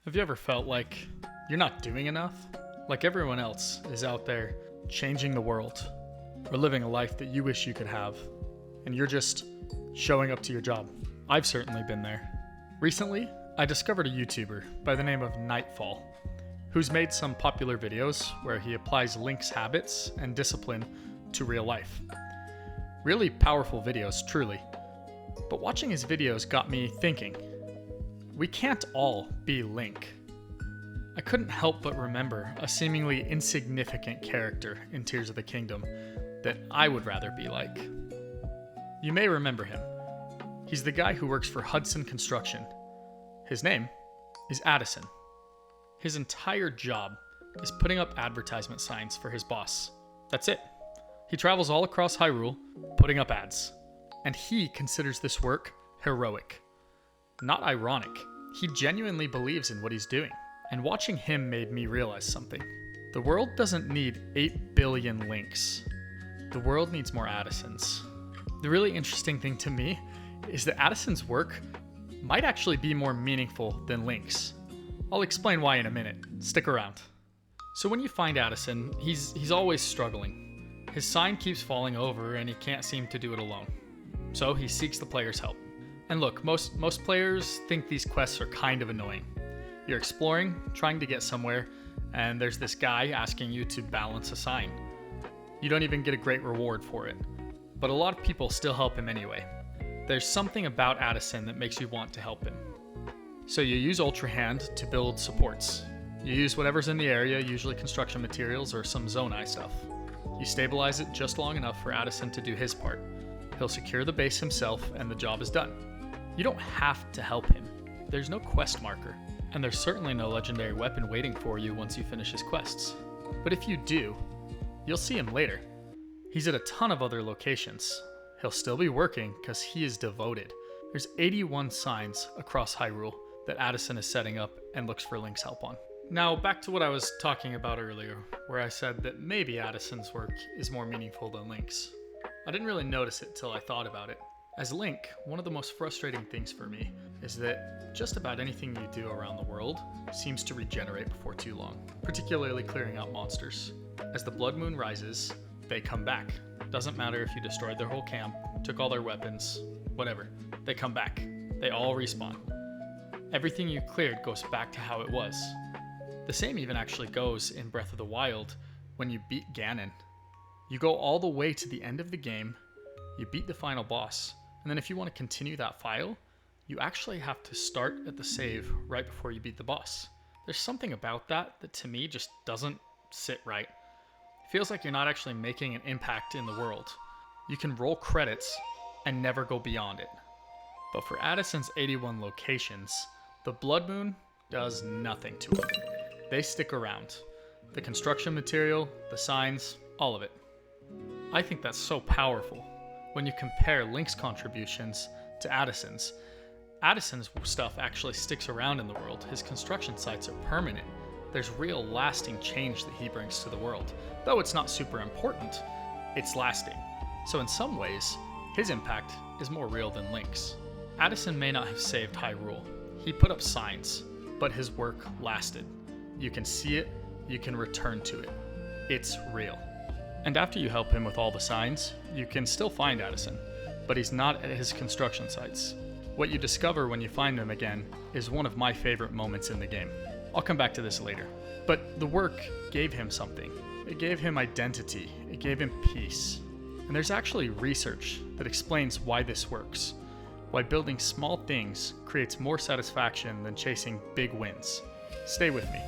Have you ever felt like you're not doing enough? Like everyone else is out there changing the world or living a life that you wish you could have, and you're just showing up to your job. I've certainly been there. Recently, I discovered a YouTuber by the name of Knightfall, who's made some popular videos where he applies Link's habits and discipline to real life. Really powerful videos, truly. But watching his videos got me thinking, we can't all be Link. I couldn't help but remember a seemingly insignificant character in Tears of the Kingdom that I would rather be like. You may remember him. He's the guy who works for Hudson Construction. His name is Addison. His entire job is putting up advertisement signs for his boss. That's it. He travels all across Hyrule putting up ads. And he considers this work heroic. Not ironic. He genuinely believes in what he's doing. And watching him made me realize something. The world doesn't need 8 billion Links. The world needs more Addisons. The really interesting thing to me is that Addison's work might actually be more meaningful than Link's. I'll explain why in a minute. Stick around. So when you find Addison, he's always struggling. His sign keeps falling over and he can't seem to do it alone. So he seeks the player's help. And look, most players think these quests are kind of annoying. You're exploring, trying to get somewhere, and there's this guy asking you to balance a sign. You don't even get a great reward for it. But a lot of people still help him anyway. There's something about Addison that makes you want to help him. So you use Ultra Hand to build supports. You use whatever's in the area, usually construction materials or some Zonai stuff. You stabilize it just long enough for Addison to do his part. He'll secure the base himself and the job is done. You don't have to help him. There's no quest marker, and there's certainly no legendary weapon waiting for you once you finish his quests. But if you do, you'll see him later. He's at a ton of other locations. He'll still be working because he is devoted. There's 81 signs across Hyrule that Addison is setting up and looks for Link's help on. Now, back to what I was talking about earlier, where I said that maybe Addison's work is more meaningful than Link's. I didn't really notice it till I thought about it. As Link, one of the most frustrating things for me is that just about anything you do around the world seems to regenerate before too long, particularly clearing out monsters. As the blood moon rises, they come back. Doesn't matter if you destroyed their whole camp, took all their weapons, whatever. They come back. They all respawn. Everything you cleared goes back to how it was. The same even actually goes in Breath of the Wild when you beat Ganon. You go all the way to the end of the game, you beat the final boss, and then if you want to continue that file, you actually have to start at the save right before you beat the boss. There's something about that to me just doesn't sit right. It feels like you're not actually making an impact in the world. You can roll credits and never go beyond it. But for Addison's 81 locations, the Blood Moon does nothing to it. They stick around. The construction material, the signs, all of it. I think that's so powerful. When you compare Link's contributions to Addison's, Addison's stuff actually sticks around in the world. His construction sites are permanent. There's real lasting change that he brings to the world. Though it's not super important, it's lasting. So in some ways, his impact is more real than Link's. Addison may not have saved Hyrule. He put up signs, but his work lasted. You can see it, you can return to it. It's real. And after you help him with all the signs, you can still find Addison, but he's not at his construction sites. What you discover when you find him again is one of my favorite moments in the game. I'll come back to this later. But the work gave him something. It gave him identity. It gave him peace. And there's actually research that explains why this works. Why building small things creates more satisfaction than chasing big wins. Stay with me.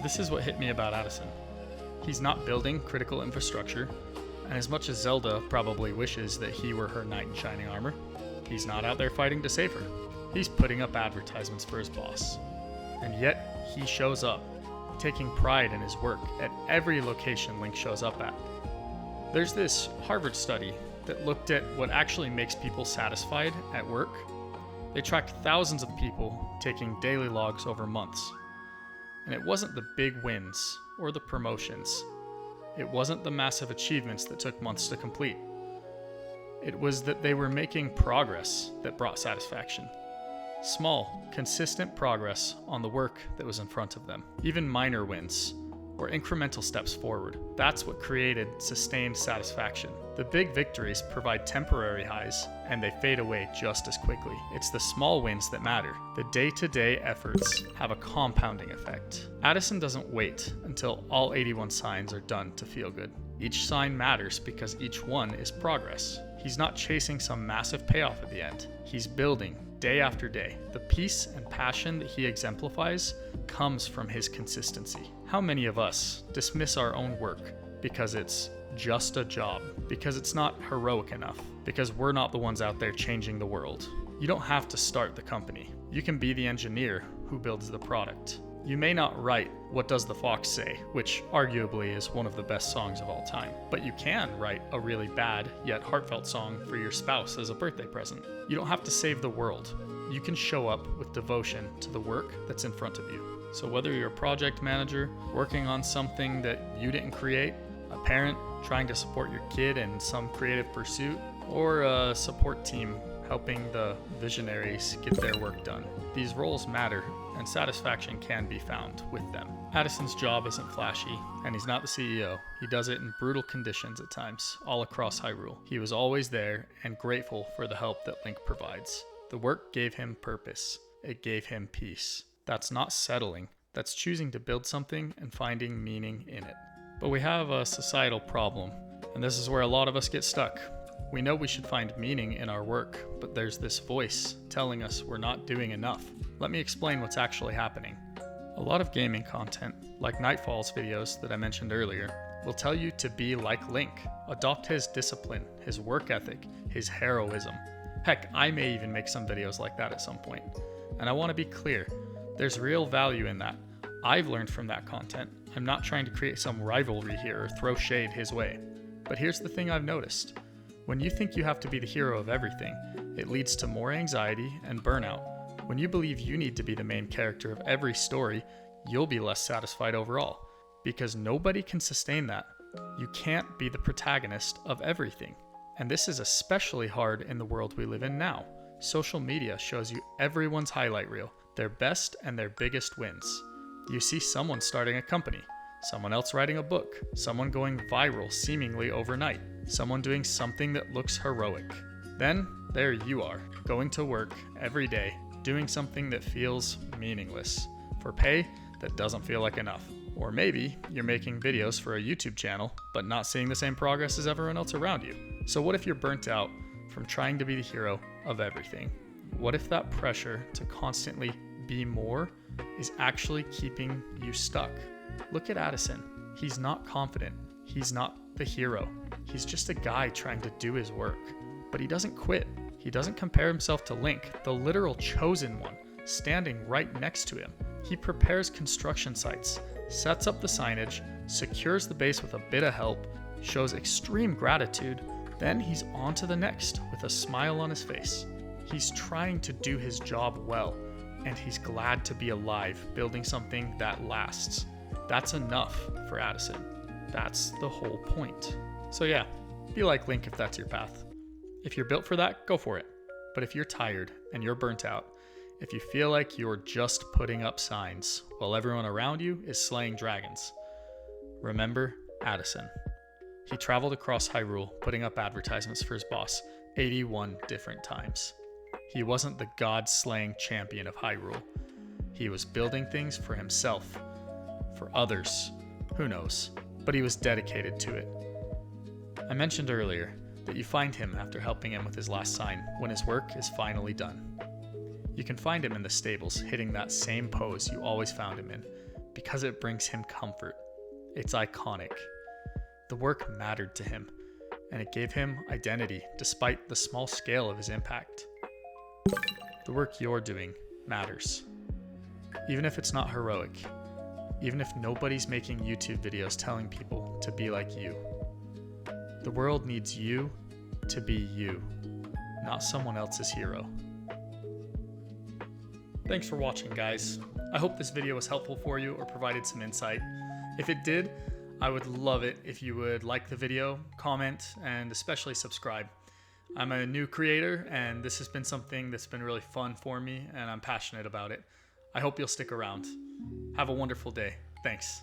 This is what hit me about Addison. He's not building critical infrastructure, and as much as Zelda probably wishes that he were her knight in shining armor, he's not out there fighting to save her. He's putting up advertisements for his boss. And yet, he shows up, taking pride in his work at every location Link shows up at. There's this Harvard study that looked at what actually makes people satisfied at work. They tracked thousands of people taking daily logs over months. And it wasn't the big wins or the promotions. It wasn't the massive achievements that took months to complete. It was that they were making progress that brought satisfaction. Small, consistent progress on the work that was in front of them. Even minor wins, or incremental steps forward. That's what created sustained satisfaction. The big victories provide temporary highs, and they fade away just as quickly. It's the small wins that matter. The day-to-day efforts have a compounding effect. Addison doesn't wait until all 81 signs are done to feel good. Each sign matters because each one is progress. He's not chasing some massive payoff at the end. He's building day after day. The peace and passion that he exemplifies comes from his consistency. How many of us dismiss our own work because it's just a job, because it's not heroic enough, because we're not the ones out there changing the world? You don't have to start the company. You can be the engineer who builds the product. You may not write What Does the Fox Say, which arguably is one of the best songs of all time, but you can write a really bad yet heartfelt song for your spouse as a birthday present. You don't have to save the world. You can show up with devotion to the work that's in front of you. So whether you're a project manager working on something that you didn't create, a parent trying to support your kid in some creative pursuit, or a support team helping the visionaries get their work done, these roles matter, and satisfaction can be found with them. Addison's job isn't flashy, and he's not the CEO. He does it in brutal conditions at times, all across Hyrule. He was always there and grateful for the help that Link provides. The work gave him purpose. It gave him peace. That's not settling. That's choosing to build something and finding meaning in it. But we have a societal problem, and this is where a lot of us get stuck. We know we should find meaning in our work, but there's this voice telling us we're not doing enough. Let me explain what's actually happening. A lot of gaming content, like Knightfall's videos that I mentioned earlier, will tell you to be like Link. Adopt his discipline, his work ethic, his heroism. Heck, I may even make some videos like that at some point. And I want to be clear, there's real value in that. I've learned from that content. I'm not trying to create some rivalry here or throw shade his way. But here's the thing I've noticed. When you think you have to be the hero of everything, it leads to more anxiety and burnout. When you believe you need to be the main character of every story, you'll be less satisfied overall, because nobody can sustain that. You can't be the protagonist of everything. And this is especially hard in the world we live in now. Social media shows you everyone's highlight reel, their best and their biggest wins. You see someone starting a company, someone else writing a book, someone going viral seemingly overnight, someone doing something that looks heroic. Then there you are, going to work every day, doing something that feels meaningless, for pay that doesn't feel like enough. Or maybe you're making videos for a YouTube channel, but not seeing the same progress as everyone else around you. So what if you're burnt out from trying to be the hero of everything? What if that pressure to constantly be more is actually keeping you stuck? Look at Addison. He's not confident. He's not the hero. He's just a guy trying to do his work. But he doesn't quit. He doesn't compare himself to Link, the literal chosen one, standing right next to him. He prepares construction sites, sets up the signage, secures the base with a bit of help, shows extreme gratitude, then he's on to the next with a smile on his face. He's trying to do his job well, and he's glad to be alive, building something that lasts. That's enough for Addison. That's the whole point. So yeah, be like Link if that's your path. If you're built for that, go for it. But if you're tired and you're burnt out, if you feel like you're just putting up signs while everyone around you is slaying dragons, remember Addison. He traveled across Hyrule putting up advertisements for his boss 81 different times. He wasn't the god-slaying champion of Hyrule. He was building things for himself, for others, who knows, but he was dedicated to it. I mentioned earlier that you find him after helping him with his last sign when his work is finally done. You can find him in the stables hitting that same pose you always found him in because it brings him comfort. It's iconic. The work mattered to him, and it gave him identity despite the small scale of his impact. The work you're doing matters. Even if it's not heroic, even if nobody's making YouTube videos telling people to be like you. The world needs you to be you, not someone else's hero. Thanks for watching, guys. I hope this video was helpful for you or provided some insight. If it did, I would love it if you would like the video, comment, and especially subscribe. I'm a new creator, and this has been something that's been really fun for me, and I'm passionate about it. I hope you'll stick around. Have a wonderful day. Thanks.